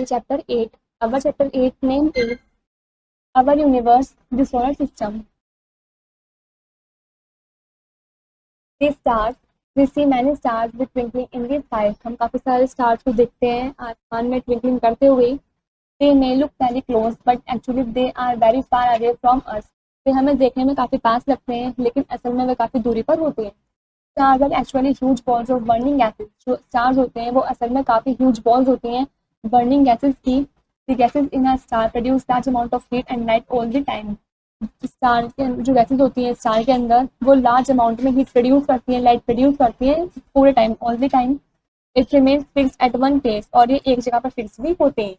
chapter 8. Our chapter 8 name is Our Universe, the Solar System. The stars, we see many stars with twinkling in the sky. हम काफी सारे stars को देखते हैं आसमान में twinkling करते हुए. They may look very close, but actually they are very far away from us. वे हमें देखने में काफी पास लगते हैं, लेकिन असल में वे काफी दूरी पर होते हैं. Stars are actually huge balls of burning gases. जो stars होते हैं वो असल में काफी huge balls होती हैं burning gases की. The gases in a star produce large amount of heat and light all the time. Star के जो गैसेज होती हैं स्टार के अंदर वो लार्ज अमाउंट में हीट प्रोड्यूस करती हैं, लाइट प्रोड्यूस करती हैं पूरे time, all the time. It remains fixed at one place, और ये एक जगह पर फिक्स भी होते हैं.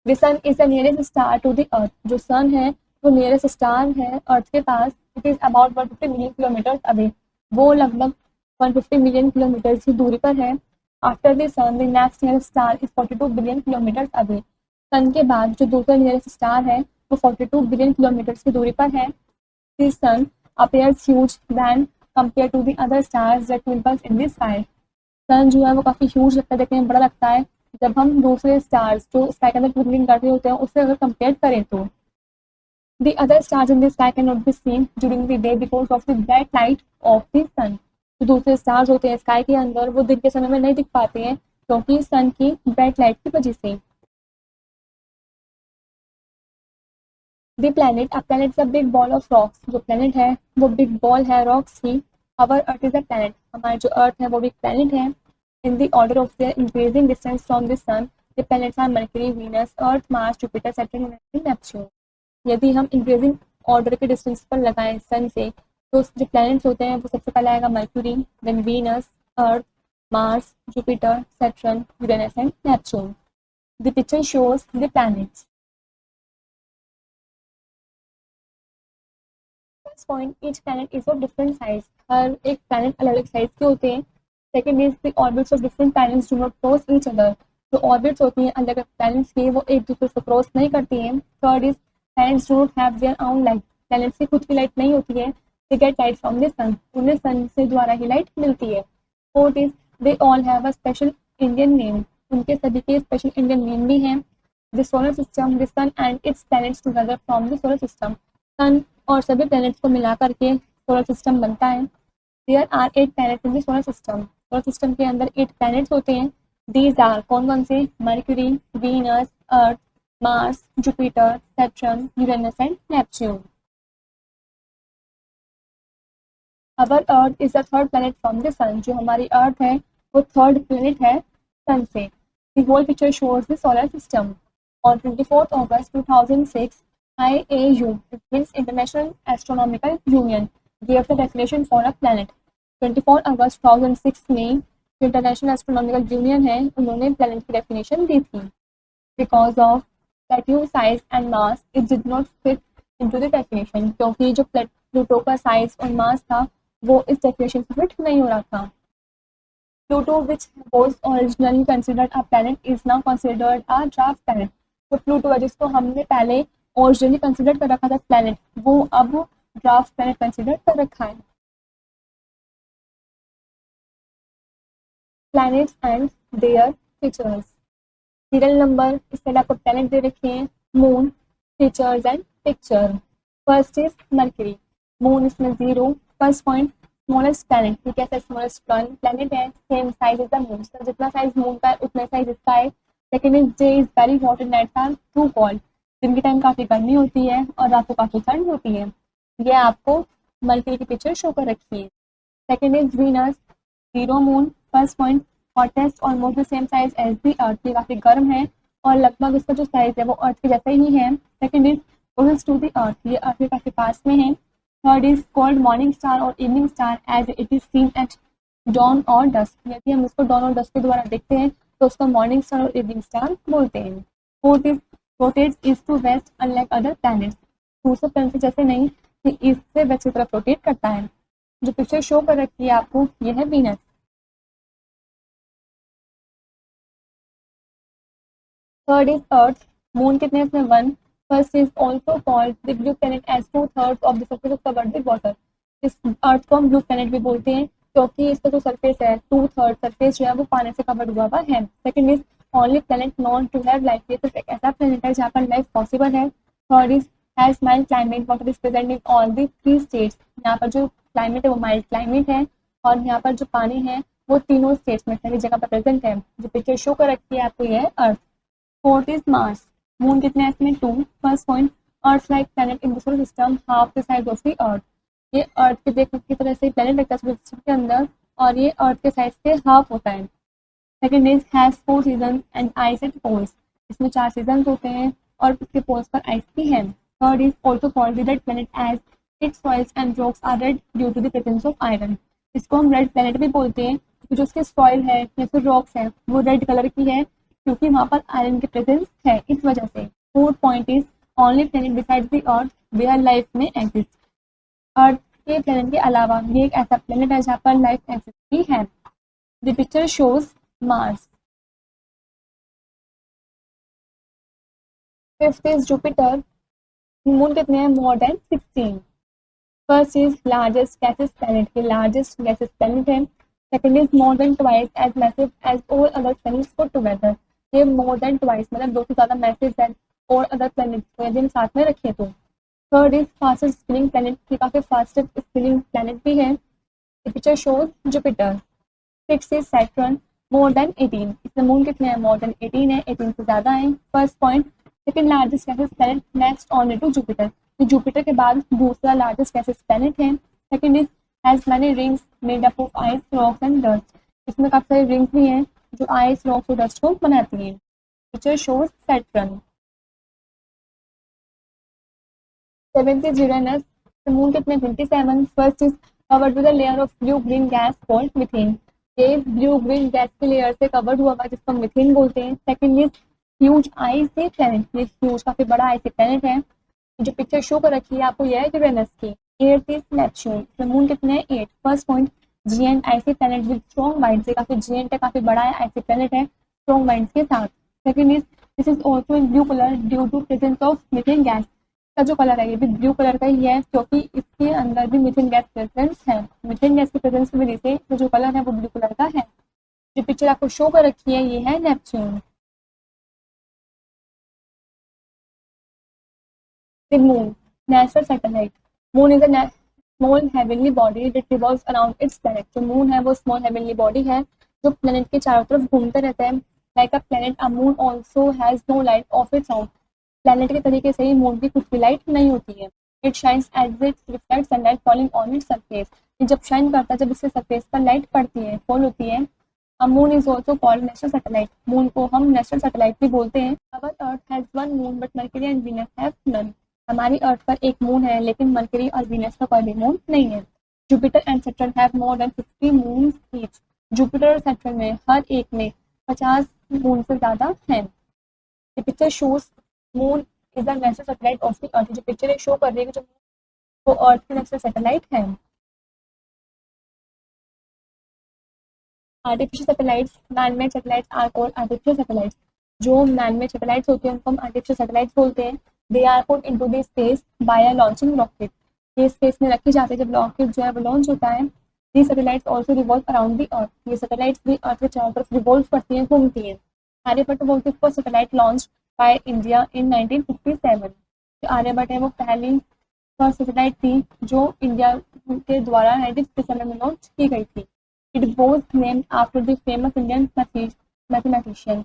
The sun is the nearest star to the अर्थ. जो सन है वो नियरेस्ट स्टार है अर्थ के पास. It is about 150 million kilometre away. वो लगभग 150 मिलियन किलोमीटर की दूरी पर है. After the sun the next nearest star is 42 billion kilometre away. Sun के बाद जो दूसरा नियरेस्ट स्टार है वो 42 बिलियन किलोमीटर की दूरी पर है. The sun appears huge when compare to the other stars that twinkles in the sky. Sun जो है वो काफ़ी ह्यूज लगता है, देखने में बड़ा लगता है जब हम दूसरे स्टार्स जो स्काई के अंदर ट्विंकलिंग करते होते हैं उससे अगर कंपेयर करें तो. The other stars in the sky can not be seen during the day because of the bright light of the sun. जो दूसरे स्टार्स होते हैं स्काई के अंदर वो दिन के समय में नहीं दिख पाते हैं क्योंकि सन की ब्राइट लाइट की वजह से. The planet, a planet is a big ball of rocks. जो प्लैनेट है वो बिग बॉल है रॉक्स की. Our earth is a planet. हमारी जो अर्थ है वो भी प्लैनेट है. In the order of their increasing distance from the sun the planets are Mercury, Venus, Earth, Mars, Jupiter, Saturn and Neptune. यदि हम इंक्रीजिंग ऑर्डर के डिस्टेंस पर लगाएं सन से तो जो प्लैनेट्स होते हैं वो सबसे पहले आएगा Mercury, then Venus, Earth, Mars, Jupiter, Saturn, Uranus and Neptune. The picture shows the planets. Point each planet is of different size. हर एक planet अलग अलग साइज के होते हैं. Second is the orbits of different planets do not cross each other. जो orbits होती हैं अलग अलग planets की वो एक दूसरे से क्रॉस नहीं करती हैं. Third is planets do not have their own light. planets की खुद की लाइट नहीं होती है. They get light from the sun. उन्हें sun से द्वारा ही लाइट मिलती है. Fourth is they all have a special Indian name. उनके सभी के स्पेशल इंडियन नेम भी हैं. The solar system, the sun and its planets together from the solar system. सन और सभी प्लैनेट्स को मिला करके सोलर सिस्टम बनता है. There are 8 planets in the solar system. Solar system के अंदर 8 प्लैनेट्स होते हैं. दीज आर कौन कौन से? Mercury, Venus, Earth, Mars, Jupiter, Saturn, Uranus and Neptune. Our earth is the third planet from the sun. जो हमारी अर्थ है वो थर्ड प्लैनेट है सन से. The whole picture shows the solar system. On 24 August 2006 IAU, it means International Astronomical Union, gave the definition for a planet. 24 August 2006 में जो international astronomical union है उन्होंने प्लैनेट की डेफिनेशन दी थी. Because of Pluto size and mass it did not fit into the definition. क्योंकि जो Pluto का size और मास था वो इस डेफिनेशन से फिट नहीं हो रहा था. Pluto which was originally considered a planet is now considered a dwarf planet. तो प्लूटो है जिसको हमने पहले ओरिजिनली कंसिडर कर रखा था प्लैनेट, वो अब ड्वार्फ प्लैनेट कंसिडर कर रखा है. Planets and their features. Serial number इस तरह आपको प्लैनेट दे रखे हैं, moon, features and picture. First is Mercury. Moon इसमें 0. First point smallest planet. ये कैसा स्मॉलेस्ट प्लैनेट है? Seem size is the moon. जितना साइज मून का है उतना साइज इसका है. Second is day is very hot and nights are too cold. दिन के टाइम काफ़ी गर्मी होती है और रात को काफ़ी ठंड होती है. ये आपको मर्क्यूरी की पिक्चर शो कर रखी है. Second is Venus, 0 moon. First point hottest almost the same size as the Earth. ये काफ़ी गर्म है और लगभग उसका जो साइज है वो अर्थ के जैसा ही है. Second is closest to the Earth. ये अर्थ के काफ़ी पास में है. Third is called morning star और evening star as it is seen at dawn और डस्क. यदि हम उसको डॉन और डस्क के द्वारा देखते हैं तो उसको मॉर्निंग स्टार और इवनिंग स्टार बोलते हैं. Fourth is rotates east to west unlike other planets. दूसरे प्लैनेट जैसे नहीं कि ईस्ट से वेस्ट की तरफ रोटेट करता है. जो पिक्चर शो कर रखी है आपको ये है Venus. Third is earth. Moon कितने इसमें 1. First is also called the blue planet as 2/3 of the surface of covered with water. इस अर्थ को हम ब्लू प्लैनेट भी बोलते हैं क्योंकि इसका जो सरफेस है 2/3 सरफेस जो है वो पानी से कवर्ड हुआ है। Second is only planet known to have life, ये सिर्फ एक ऐसा प्लेनेट है जहाँ पर लाइफ पॉसिबल है। Third is has mild climate, water is present in all the 3 states, यहाँ पर जो क्लाइमेट है वो माइल्ड क्लाइमेट है और यहाँ पर जो पानी है वो तीनों स्टेट्स में सभी जगह पर प्रेजेंट है। जो पिक्चर शो कर रखी है आपको ये है अर्थ। फोर्थ इज मार्स, मून कितने है इसमें 2। First point, earth like planet in the solar system, half the size of the Earth, ये अर्थ के देख की तरह से प्लैनेट लगता है सोलर सिस्टम के अंदर और ये अर्थ के साइज के हाफ होता है। Second is has 4 season and ice at poles, इसमें 4 सीजन होते हैं और इसके पोल्स पर आइस भी है। Third is also called the red planet as its soils and rocks are red due to the presence of iron, इसको हम रेड प्लैनेट भी बोलते हैं क्योंकि जो उसके सॉइल है या फिर रॉक्स है वो रेड कलर की है क्योंकि वहाँ पर आयरन की प्रेजेंस है इस वजह से। Fourth point is only planet beside the earth where life में एग्जिस्ट, अर्थ के प्लैनेट के अलावा ये एक ऐसा प्लैनेट है जहाँ पर लाइफ एग्जिस्ट भी है। The picture shows Mars. Fifth is Jupiter, moon कितने हैं more than 16। First is largest gases planet, ये लार्जेस्ट गैसेस प्लैनेट है। Second is more than twice as massive as all other planets put together, ये more than twice मतलब 2 से ज़्यादा massive है और अदर प्लैनेट्स को यदि हम साथ में रखें तो। Third is fastest spinning planet, ये काफ़ी फास्टेस्ट स्पिनिंग प्लैनेट भी है। Picture shows Jupiter. Six is Saturn, more than 18, इसमें मून कितने हैं मोर देन 18 है, 18 से ज़्यादा है। First point, second largest gases planet next only to Jupiter, ये जुपिटर के बाद दूसरा लार्जेस्ट गैसेस प्लैनेट है। Second is has many rings made up of ice rocks and dust, इसमें काफ़ी सारी रिंग्स भी हैं जो आइस रॉक्स और डस्ट को बनाती हैं। Picture shows Saturn. Seventh is Uranus, moon कितने 27। First is covered with a layer of blue green gas called methane, ये ब्लू ग्रीन गैस की लेयर से कवर्ड हुआ हुआ जिसको मीथेन बोलते हैं। Second is huge icy planet, ये ह्यूज काफी बड़ा आइसी प्लैनेट है। जो पिक्चर शो कर रखी है आपको यह है यूरेनस की। एट्थ इज नेपच्यून, मून कितने हैं 8। First point, giant icy planet with strong wind, से काफी जीएंट है, काफी बड़ा है आइसी प्लैनेट है स्ट्रॉन्ग वाइंड के साथ। Second is this is also in blue colour due to presence of methane gas, का जो कलर है ये भी ब्लू कलर का ही है क्योंकि इसके अंदर भी मीथेन गैस प्रेजेंस है। मीथेन गैस की प्रेजेंस की वजह से तो जो कलर है वो ब्लू कलर का है। जो पिक्चर आपको शो कर रखी है ये है Neptune. The moon, natural satellite. Moon is a small heavenly body that revolves around its planet. जो moon है वो small heavenly body है जो planet के चारों तरफ घूमते रहता है। Like a planet, a moon also has no light of its own. Planet के तरीके से ही moon की खुद की लाइट नहीं होती है। It shines as it reflects sunlight falling on its surface. ये जब शाइन करता है जब इसके सरफेस पर लाइट पड़ती है फॉल होती है। A moon is also called natural satellite. Moon को हम natural satellite भी बोलते हैं। Our Earth has one moon but Mercury and Venus have none. हमारी अर्थ पर एक मून है लेकिन मरकरी और वीनस का कोई भी मून नहीं है। Jupiter and Saturn have more than 50 moons each, Jupiter और सैटर्न में हर एक में 50 मून से ज़्यादा हैं। The picture shows moon is the natural satellite of the अर्थ, जो पिक्चर एक शो कर रही है जो वो अर्थ की नेचुरल सैटेलाइट है। Artificial satellites, man made satellites are called artificial satellites, जो मैन-मेड सैटेलाइट्स होते हैं उनको हम आर्टिफिशियल सैटेलाइट्स बोलते हैं। They are put into the space by a launching rocket, ये स्पेस में रखी जाती है जब रॉकेट जो है वो लॉन्च होता है। The satellites also revolve around the Earth, ये सैटेलाइट्स भी अर्थ के चारों तरफ रिवॉल्व करती हैं, घूमती हैं। Aryabhata was the first satellite launched by India in 1957, जो आर्यभट्ट है वो पहली फर्स्ट सैटेलाइट थी जो इंडिया के द्वारा 1957 में लॉन्च की गई थी। It was named after the famous Indian mathematician,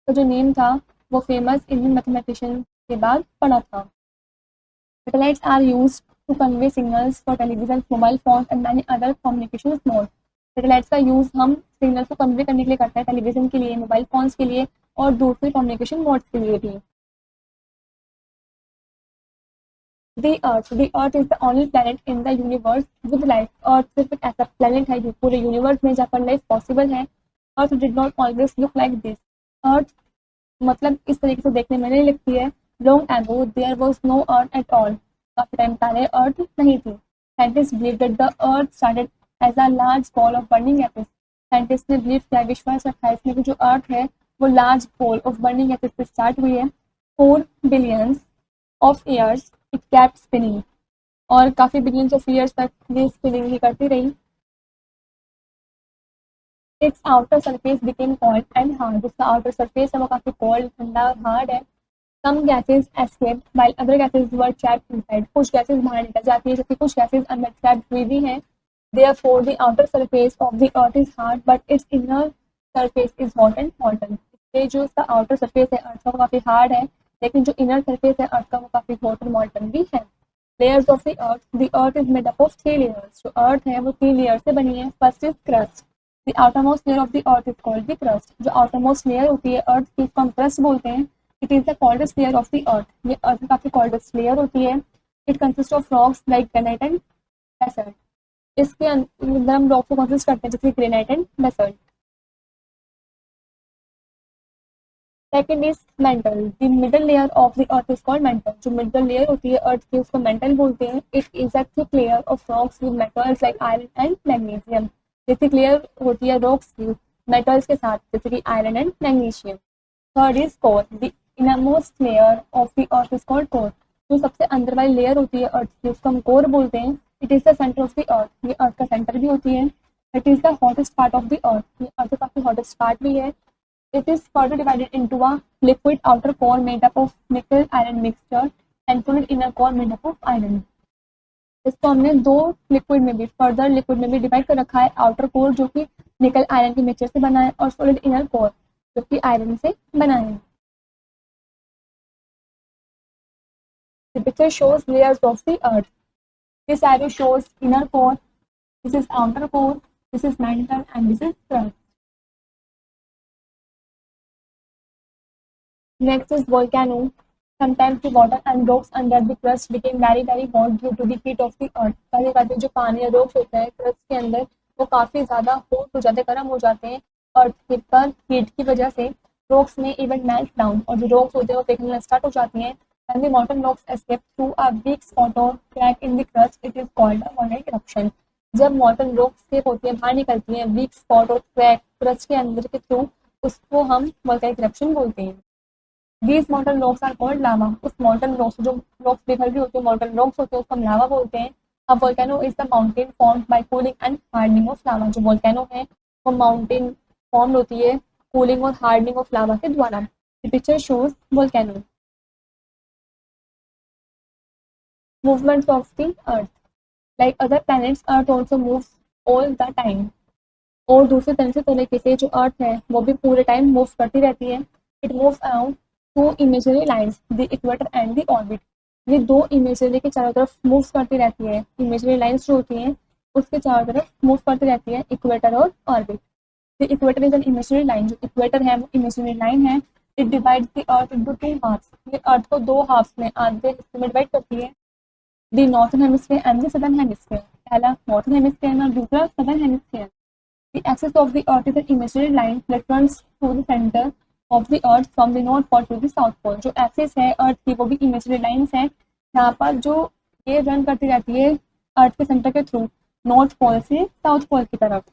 तो जो नेम था वो फेमस इंडियन मैथमेटिशियन के बाद पड़ा था। Satellites are used to convey signals for television, mobile phone and many other communication modes, satellites का यूज हम सिग्नल्स को कन्वे करने के लिए करते हैं, टेलीविजन के लिए, मोबाइल फोन्स के लिए और दूसरे कम्युनिकेशन मोड्स के लिए भी। The Earth is the only planet in the universe with life. Earth सिर्फ एक ऐसा planet है जो पूरे यूनिवर्स में जहाँ पर लाइफ पॉसिबल है। Earth did not always look like this. Earth मतलब इस तरीके से देखने में नहीं लगती है। Long ago there was no Earth at all. काफी टाइम पहले अर्थ नहीं थी। Scientists believe that the Earth started as a large ball of burning ashes. Scientists ने बिलीव किया विश्वास रखा है इसमें कि जो अर्थ है वो large ball of burning acid से स्टार्ट हुई है। 4 billions of years it kept spinning, और काफी बिलियंस ऑफ ईयर्स तक ये स्पिनिंग ही करती रही। Its outer surface became cold and hard, जिसका आउटर सरफेस है वो काफी कोल्ड, ठंडा और हार्ड है. Some gases escape while other gases were trapped inside, कुछ गैसेज बाहर निकल जाती है जबकि कुछ गैसेज अंदर ट्रैप्ड हुई भी हैं. Therefore, the outer surface of the earth is hard, but its inner surface is hot and molten. ये जो इसका आउटर सरफेस है अर्थ का वो काफी हार्ड है, लेकिन जो इनर सरफेस है अर्थ का वो काफी हॉट और मॉल्टन भी है. Layers of the earth is made up of 3 layers. जो अर्थ है वो 3 लेयर से बनी है. First is crust. The outermost layer of the earth is called the crust. जो आउटरमोस्ट लेयर होती है अर्थ की उसको हम क्रस्ट बोलते हैं. It is the coldest layer of the Earth. ये अर्थ में काफी कोल्डेस्ट लेयर होती है. It consist of rocks like granite and basalt. इसके अंदर हम रॉक को कंसिस्ट करते हैं जैसे granite and basalt. Second is mental. The middle layer of the earth is called mental. जो मिडल लेयर होती है अर्थ की उसको मेंटल बोलते हैं. It is a thick layer of rocks with metals like iron and magnesium. ये thick layer होती है रॉक्स की मेटल्स के साथ जैसे कि iron and magnesium. Third is core. The innermost layer of the earth is called core. जो सबसे अंदर वाली लेयर होती है अर्थ की उसको हम कोर बोलते हैं. It is the centre of the Earth. ये अर्थ का सेंटर भी होती है. It is the hottest part of the Earth. ये अर्थ का काफी हॉटेस्ट पार्ट भी है. It is further divided into a liquid outer core made up of निकल iron mixture and solid inner core made up of iron. इसको हमने दो liquid में भी फर्दर लिक्विड में भी डिवाइड कर रखा है. आउटर कोर जो कि निकल आयरन के मिक्सचर से बना है और सॉलिड इनर कोर जो कि आयरन से बना है. The picture shows layers of the earth. This arrow shows inner core, this is outer core, this is mantle and this is crust. Next is volcano. Sometimes the water and rocks under the crust became very hot due to the heat of the earth. कभी कभी जो पानी या rocks होता है crust के अंदर वो काफी ज्यादा हॉट हो जाते हैं, गर्म हो जाते हैं अर्थ के पर हीट की वजह से. रॉक्स में इवन मेल्ट डाउन और जो रॉक्स होते हैं वो पिघलना स्टार्ट हो जाती हैं. And the molten rocks escape through a weak spot or crack in the crust. It is called a volcanic eruption. जब molten rocks escape होती है बाहर निकलती हैं वीक स्पॉट और क्रैक क्रस्ट के अंदर के थ्रू उसको हम volcanic eruption बोलते हैं. These molten rocks are called lava. उस molten rocks जो rocks पिघल रही होती है molten rocks होते हैं उसको हम lava बोलते हैं. A volcano is the mountain formed by cooling and hardening of lava. जो volcano है वो mountain formed होती है cooling और hardening of lava के द्वारा. The picture shows volcano. Movements of the earth. Like other planets, earth also moves all the time. और दूसरे तरीके से जो अर्थ है वो भी पूरे टाइम मूव करती रहती है. It moves around two imaginary lines, the equator and the orbit. ये दो इमेजिनरी के चारों तरफ मूव करती रहती है. इमेजिनरी लाइंस जो होती हैं उसके चारों तरफ मूव करती रहती है इक्वेटर और orbit. The equator is an imaginary line. जो इक्वेटर है वो इमेजिनरी लाइन है. It divides the earth into 2 halves. ये अर्थ को 2 हाफ्स में आधे हिस्से में डिवाइड करती है. The northern hemisphere and the southern hemisphere. पहला northern hemisphere और दूसरा southern hemisphere. The axis of the earth is an imaginary line that runs through the center of the earth from the north pole to the south pole. जो axis है earth की वो भी imaginary lines है यहाँ पर जो ये रन करती रहती है अर्थ के सेंटर के थ्रू नॉर्थ पोल से साउथ पोल की तरफ.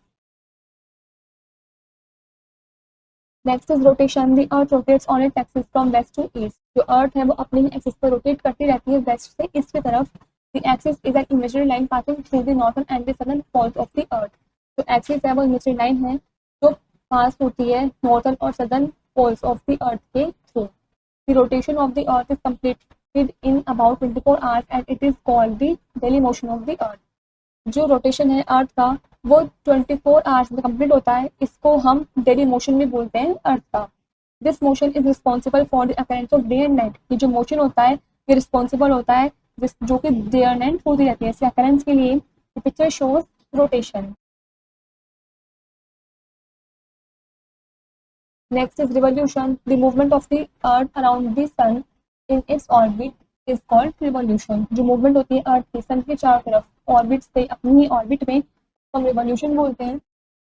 Next is rotation. The earth rotates on its axis from west to east. जो अर्थ है वो अपनी एक्सिस पर रोटेट करती रहती है वेस्ट से ईस्ट की तरफ. The axis is an imaginary line passing through the northern and the southern poles of the अर्थ. जो एक्सिस है वो इमेजिनरी लाइन है जो पास होती है नॉर्थन और southern poles of the Earth के through. The rotation of the earth is completed in about 24 hours and it is called the daily motion of the अर्थ. जो रोटेशन है अर्थ का वो 24 आवर्स में कंप्लीट होता है. इसको हम डेली मोशन भी बोलते हैं अर्थ का. This motion is responsible for the occurrence of day and night. ये जो मोशन होता है ये रिस्पॉन्सिबल होता है जो कि डे और नाइट होती रहती है इसके अकरेंस के लिए. The picture shows rotation. Next is revolution. The movement of the earth around the sun in its orbit is called revolution. जो मूवमेंट होती है अर्थ के सन के चारों तरफ ऑर्बिट से अपनी ही ऑर्बिट में हम रिवॉल्यूशन बोलते हैं.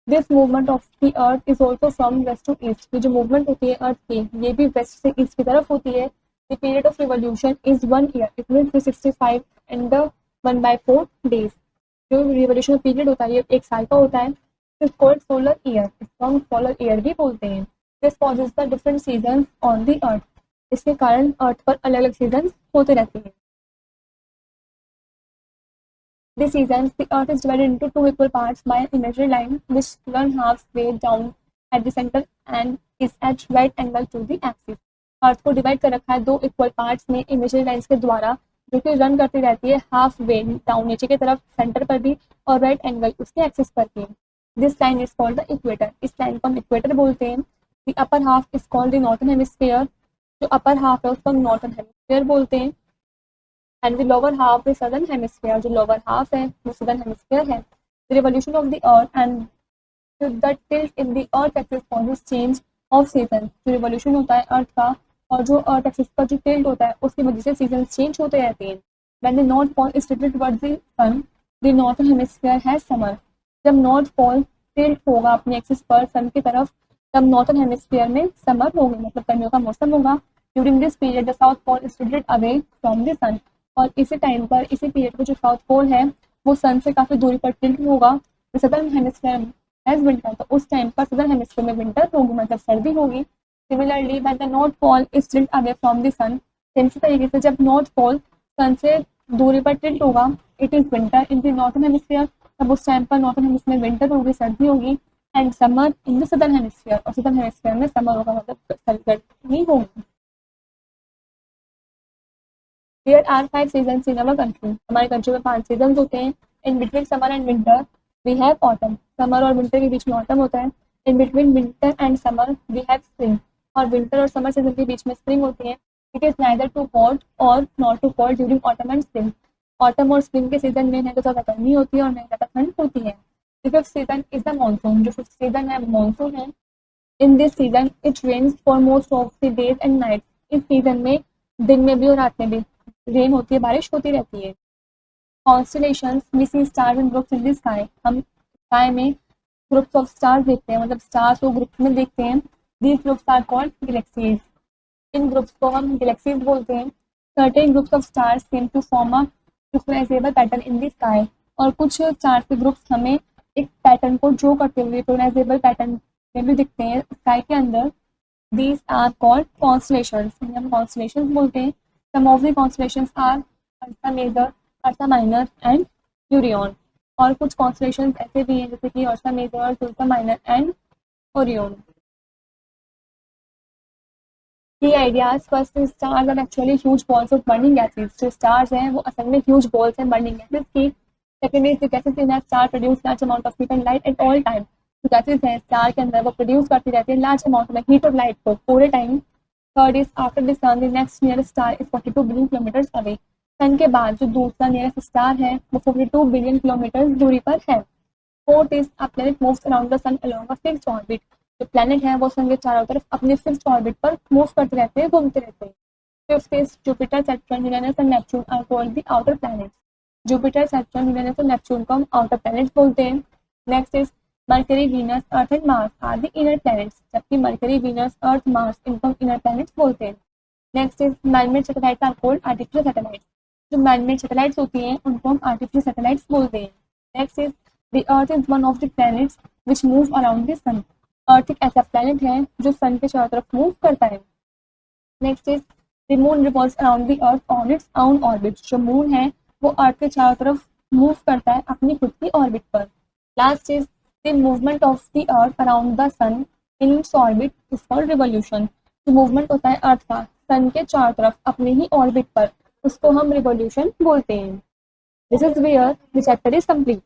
This movement of the earth is also from west to east. ये जो मूवमेंट होती है अर्थ की ये भी वेस्ट से ईस्ट की तरफ होती है. The period of revolution is 1 year. It means 365 and 1/4 days. जो रिवॉल्यूशन पीरियड होता है ये 1 साल का होता है. Is called solar year. इसको हम सोलर ईयर भी बोलते हैं. This causes the different season on the earth. इसके कारण अर्थ पर अलग अलग सीजन होते रहते हैं. The seasons, the earth is divided into two equal parts by an imaginary line which run halfway down at the center and is at right angle to the axis. अर्थ को divide कर रखा है दो equal parts में imaginary lines के द्वारा, जो कि रन करती रहती है हाफ वे डाउन नीचे की तरफ सेंटर पर भी और राइट एंगल उसके एक्सिस पर भी. This line is called the equator. इस लाइन को हम इक्वेटर बोलते हैं. The upper half is called the northern hemisphere. जो अपर हाफ है उसको हम नॉर्थन हेमिस्फीयर बोलते हैं. And the lower half is southern hemisphere. जो लोअर हाफ है वो सदर्न हेमिस्फीयर है. The revolution of the earth and the tilt in the earth axis causes change off season. जो रिवोल्यूशन होता है अर्थ का और जो अर्थ एक्सिस का जो टिल्ट होता है उसकी वजह से सीजन चेंज होते रहते हैं. When the north pole is tilted towards the sun, the northern hemisphere has summer. जब नॉर्थ पोल टिल्ट होगा अपनी एक्सिस पर सन की तरफ, तब नॉर्थन हेमिस्फीयर में समर होगी, मतलब गर्मियों का मौसम होगा. During this period the south pole is tilted away from the sun. और इसी टाइम पर इसी पीरियड पर जो साउथ पोल है वो सन से काफी दूरी पर टिल्ट होगा. सदर्न हेमिस्फीयर एज विंटर, तो उस टाइम पर सदर्न हेमिस्फीयर में विंटर होगी, मतलब सर्दी होगी. Similarly when the north pole is tilt away from the sun, इसी तरीके से जब नॉर्थ पोल सन से दूरी पर टिल्ट होगा, it is winter in the northern hemisphere. तब उस टाइम पर नॉर्थन हेमिस्फीयर में विंटर होगी, सर्दी होगी. And summer in the southern hemisphere, और सदर्न हेमिस्फीयर में समर होगा, मतलब गर्मी होगी. There are 5 seasons in our country. हमारे कंट्री में 5 सीजन होते हैं. In between summer and winter we have autumn. Summer और विंटर के बीच में ऑटम होता है. In between winter and summer we have spring. और विंटर और समर सीजन के बीच में स्प्रिंग होती है. It is neither too hot और not too cold during autumn and spring. Autumn और स्प्रिंग के सीजन में न तो ज़्यादा गर्मी होती है और न ज़्यादा ठंड होती है. The fifth season is the monsoon. जो फिफ्थ सीजन है मानसून है. In this season it rains for most of the days and night. इस सीजन में दिन में भी और रात में भी रेन होती है, बारिश होती रहती है. Constellations, we see stars and groups in the sky. हम स्काई में ग्रुप्स ऑफ स्टार्स देखते हैं, मतलब स्टार्स को ग्रुप्स में देखते हैं. These groups are called galaxies. इन ग्रुप्स को हम गैलेक्सीज बोलते हैं. Certain groups of stars seem to form a recognizable pattern in the sky. और कुछ स्टार्स के ग्रुप्स हमें एक पैटर्न को जो करते हुए रिकॉग्नाइजेबल पैटर्न में भी दिखते हैं स्काई के अंदर. These are called constellations. हम कॉन्स्टलेशंस बोलते हैं. Some of the constellations are Ursa Major, Ursa Minor and Orion. और कुछ constellations ऐसे भी हैं जैसे कि Ursa Major, Ursa Minor and Orion. Key ideas. First, stars are actually huge balls of burning gases. जो stars हैं वो असल में huge balls हैं burning gases की. Second is the gases in a star produce large amount of heat and light at all time. जो gases हैं star के अंदर वो produce करती रहती है large amount में heat और light को पूरे time. Third is after the sun, the next nearest star is 42 billion kilometers away. सन के बाद जो दूसरा नियरेस्ट स्टार है वो 42 बिलियन किलोमीटर दूरी पर है. Fourth is a planet moves around the sun along a fixed orbit. जो प्लैनेट है वो सन के चारों तरफ अपने फिक्स्ड ऑर्बिट पर मूव करते रहते हैं, घूमते रहते हैं. Fifth is Jupiter, Saturn, Uranus and Neptune are called the outer planets. Jupiter, Saturn, Uranus और नेपच्यून को हम आउटर प्लैनेट्स बोलते हैं. Next is Mercury, Venus, Earth and Mars are the inner planets. जबकि Mercury, Venus, Earth, Mars इनको हम inner planets बोलते हैं. Next is man-made satellites are called artificial satellites. जो man-made satellites होती हैं उनको हम artificial satellites बोलते हैं. Next is the Earth is one of the planets which move around the sun. Earth एक ऐसा planet है जो sun के चारों तरफ move करता है. Next is the moon revolves around the Earth on its own orbit. जो moon है वो Earth के चारों तरफ move करता है अपनी खुद की orbit पर. Last is the movement of the earth around the sun in its orbit is called revolution. जो movement होता है अर्थ का सन के चारों तरफ अपने ही ऑर्बिट पर, उसको हम रिवोल्यूशन बोलते हैं. This is where the chapter is complete.